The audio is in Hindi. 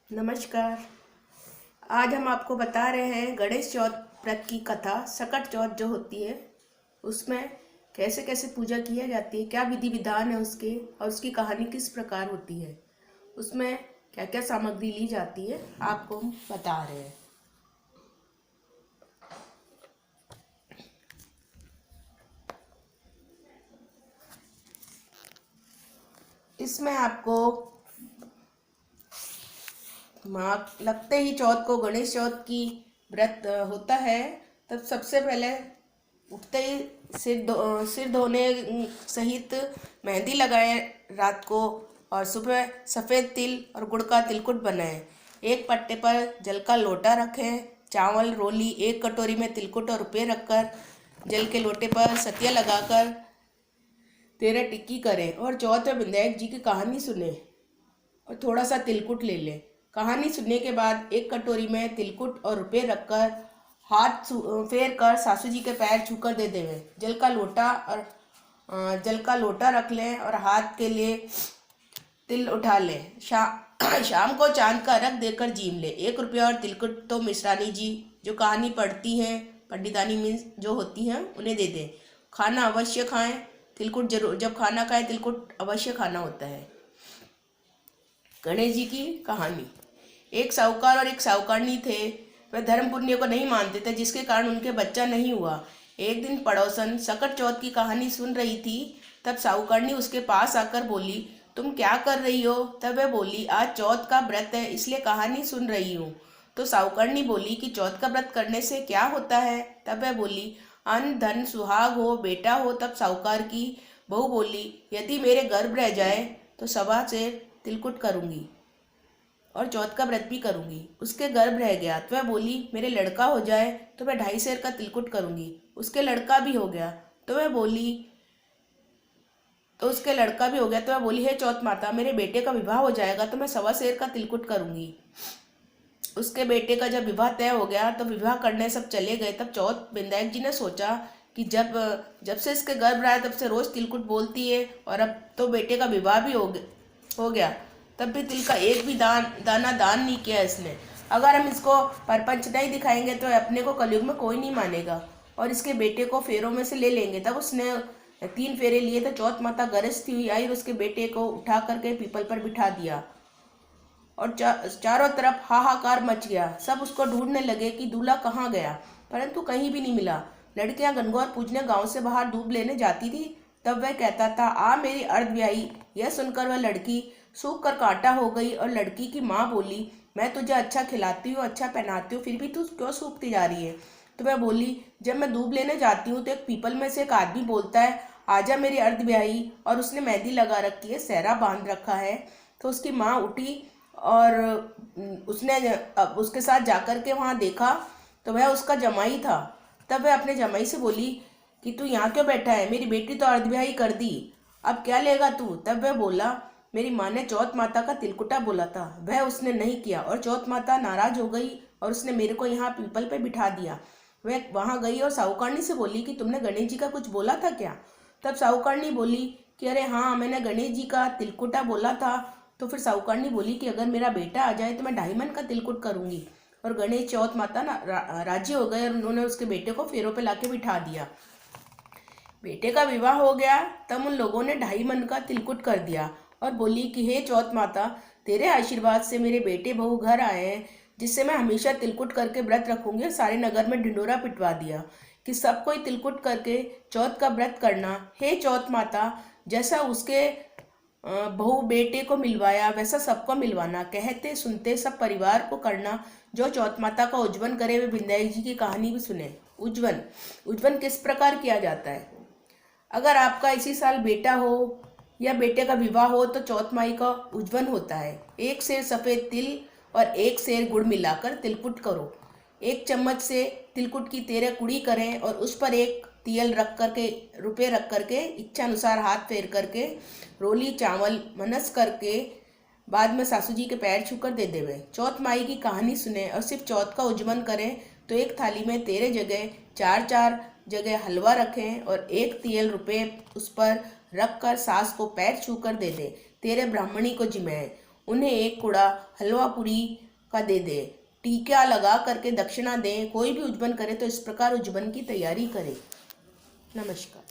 नमस्कार। आज हम आपको बता रहे हैं गणेश चौथ व्रत की कथा। सकट चौथ जो होती है उसमें कैसे कैसे पूजा किया जाती है, क्या विधि विधान है उसके, और उसकी कहानी किस प्रकार होती है, उसमें क्या क्या सामग्री ली जाती है, आपको हम बता रहे हैं। इसमें आपको लगते ही चौथ को, गणेश चौथ की व्रत होता है, तब सबसे पहले उठते ही सिर धोने सहित मेहंदी लगाए रात को, और सुबह सफ़ेद तिल और गुड़ का तिलकुट बनाएं। एक पट्टे पर जल का लोटा रखें, चावल रोली एक कटोरी में तिलकुट और रुपये रखकर जल के लोटे पर सतिया लगाकर 13 टिक्की करें और चौथ में विनायक जी की कहानी सुने और थोड़ा सा तिलकुट ले लें। कहानी सुनने के बाद एक कटोरी में तिलकुट और रुपये रखकर हाथ फेर कर सासू जी के पैर छूकर दे देवें। जल का लोटा रख लें और हाथ के लिए तिल उठा लें। शाम को चांद का अर्घ देकर जीम लें। 1 रुपया और तिलकुट तो मिश्रानी जी जो कहानी पढ़ती हैं, पंडितानी मीन्स जो होती हैं, उन्हें दे दें। खाना अवश्य खाएं, तिलकुट जरूर, जब खाना खाएं तिलकुट अवश्य खाना होता है। गणेश जी की कहानी। एक साहूकार और एक साहूकारनी थे। वे धर्म पुण्य को नहीं मानते थे, जिसके कारण उनके बच्चा नहीं हुआ। एक दिन पड़ोसन सकट चौथ की कहानी सुन रही थी। तब साहूकारनी उसके पास आकर बोली, तुम क्या कर रही हो? तब वह बोली, आज चौथ का व्रत है, इसलिए कहानी सुन रही हूँ। तो साहूकारनी बोली कि चौथ का व्रत करने से क्या होता है? तब वह बोली, अन्न धन सुहाग हो, बेटा हो। तब साहूकार की बहू बोली, यदि मेरे गर्भ रह जाए तो 1.25 सेर तिलकुट करूंगी और चौथ का व्रत भी करूंगी। उसके गर्भ रह गया तो वह बोली, मेरे लड़का हो जाए तो मैं 2.5 सेर का तिलकुट करूंगी। उसके लड़का भी हो गया तो वह बोली हे चौथ माता, मेरे बेटे का विवाह हो जाएगा तो मैं 1.25 सेर का तिलकुट करूंगी। उसके बेटे का जब विवाह तय हो गया तो विवाह करने सब चले गए। तब चौथ विनायक जी ने सोचा कि जब से इसके गर्भ रहा है तब से रोज तिलकुट बोलती है, और अब तो बेटे का विवाह भी हो गया, तब भी तिल का एक भी दाना दान नहीं किया इसने। अगर हम इसको परपंच नहीं दिखाएंगे तो अपने को कलयुग में कोई नहीं मानेगा, और इसके बेटे को फेरों में से ले लेंगे। तब उसने 3 फेरे लिए तो चौथ माता गरजती हुई आई और उसके बेटे को उठा करके पीपल पर बिठा दिया, और चारों तरफ हाहाकार मच गया। सब उसको ढूंढने लगे कि दूल्हा कहाँ गया, परंतु कहीं भी नहीं मिला। लड़कियां गणगौर पूजने गांव से बाहर दूध लेने जाती थी। तब वह कहता था, आ मेरी अर्धव्याही। यह सुनकर वह लड़की सूख कर कांटा हो गई, और लड़की की माँ बोली, मैं तुझे अच्छा खिलाती हूँ, अच्छा पहनाती हूँ, फिर भी तू क्यों सूखती जा रही है? तो वह बोली, जब मैं दूध लेने जाती हूँ तो एक पीपल में से एक आदमी बोलता है, आजा मेरी अर्धव्याही, और उसने मेहंदी लगा रखी है, सेहरा बांध रखा है। तो उसकी माँ उठी और उसने उसके साथ जाकर के वहाँ देखा तो वह उसका जमाई था। तब वह अपने जमाई से बोली कि तू यहाँ क्यों बैठा है? मेरी बेटी तो अर्धब्याही कर दी, अब क्या लेगा तू? तब वह बोला, मेरी माँ ने चौथ माता का तिलकुटा बोला था, वह उसने नहीं किया, और चौथ माता नाराज हो गई और उसने मेरे को यहाँ पीपल पे बिठा दिया। वह वहाँ गई और साहूकारनी से बोली कि तुमने गणेश जी का कुछ बोला था क्या? तब साहूकारनी बोली कि अरे हाँ, मैंने गणेश जी का तिलकुटा बोला था। तो फिर साहूकारनी बोली कि अगर मेरा बेटा आ जाए तो मैं 2.5 मन का तिलकुट करूंगी। और गणेश चौथ माता राजी हो गए और उन्होंने उसके बेटे को फेरों पे लाके बिठा दिया। बेटे का विवाह हो गया तब उन लोगों ने 2.5 मन का तिलकुट कर दिया और बोली कि हे चौथ माता, तेरे आशीर्वाद से मेरे बेटे बहू घर आए हैं, जिससे मैं हमेशा तिलकुट करके व्रत रखूंगी। और सारे नगर में ढिंडोरा पिटवा दिया कि सब कोई तिलकुट करके चौथ का व्रत करना। हे चौथ माता, जैसा उसके बहू बेटे को मिलवाया वैसा सबको मिलवाना। कहते सुनते सब परिवार को करना। जो चौथ माता का उज्जवन करे वे विनायक जी की कहानी भी सुने। उज्जवन किस प्रकार किया जाता है? अगर आपका इसी साल बेटा हो या बेटे का विवाह हो तो चौथ माई का उज्जवन होता है। 1 सेर सफ़ेद तिल और 1 सेर गुड़ मिलाकर तिलकुट करो। 1 चम्मच से तिलकुट की 13 कुड़ी करें और उस पर 1 तियल रख करके, रुपये रख करके, इच्छा अनुसार हाथ फेर करके रोली चावल मनस करके बाद में सासू जी के पैर छूकर दे देवे। चौथ माई की कहानी सुने और सिर्फ चौथ का उज्जवन करें तो एक थाली में 13 जगह 4 जगह हलवा रखें और 1 तियल रुपये उस पर रख कर सास को पैर छूकर दे दे। 13 ब्राह्मणी को जिमाएं। उन्हें एक कुड़ा हलवा पूरी का दे दे, टीका लगा करके दक्षिणा दें। कोई भी उज्जैन करे तो इस प्रकार उज्जैन की तैयारी करें। नमस्कार।